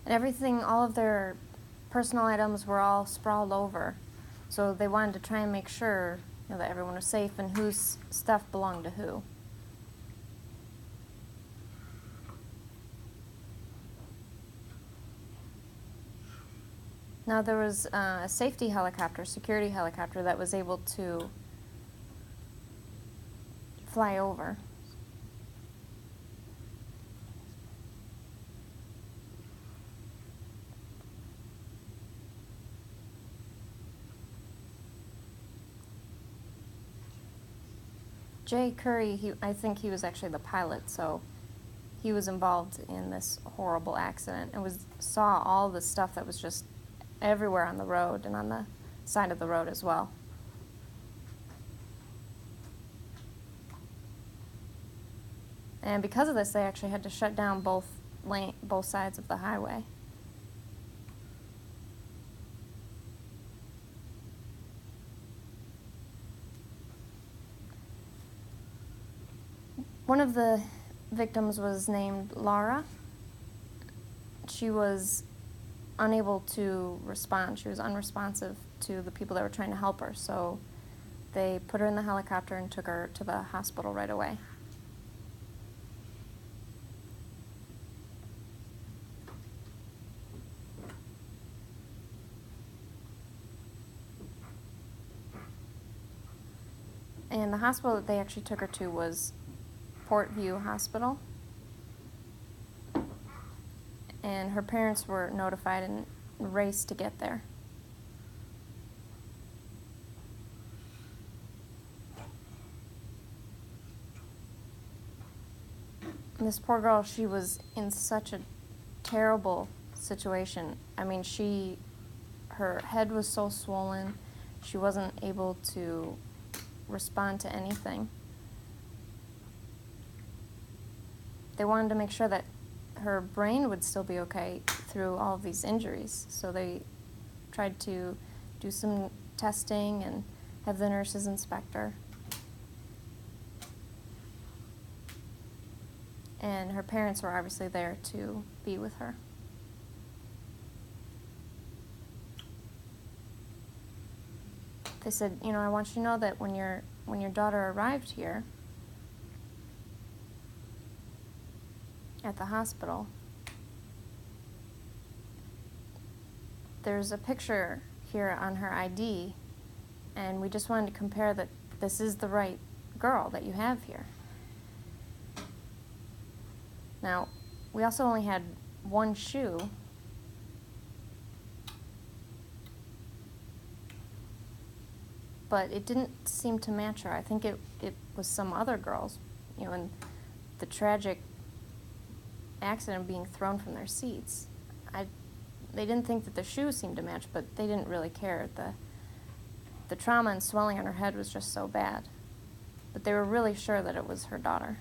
And everything, all of their personal items were all sprawled over. So they wanted to try and make sure, that everyone was safe and whose stuff belonged to who. Now there was a safety helicopter, security helicopter, that was able to fly over. Jay Curry, I think he was actually the pilot, so he was involved in this horrible accident and saw all the stuff that was just everywhere on the road and on the side of the road as well. And because of this, they actually had to shut down both sides of the highway. One of the victims was named Laura. She was unable to respond. She was unresponsive to the people that were trying to help her, so they put her in the helicopter and took her to the hospital right away. And the hospital that they actually took her to was Portview Hospital. And her parents were notified and raced to get there. And this poor girl, she was in such a terrible situation. I mean, her head was so swollen, she wasn't able to respond to anything. They wanted to make sure that her brain would still be okay through all of these injuries, so they tried to do some testing and have the nurses inspect her. And her parents were obviously there to be with her. They said, I want you to know that when your daughter arrived here at the hospital, there's a picture here on her ID, and we just wanted to compare that this is the right girl that you have here. Now, we also only had one shoe, but it didn't seem to match her. I think it was some other girls, and the tragic accident being thrown from their seats. They didn't think that the shoe seemed to match, but they didn't really care. The trauma and swelling on her head was just so bad. But they were really sure that it was her daughter.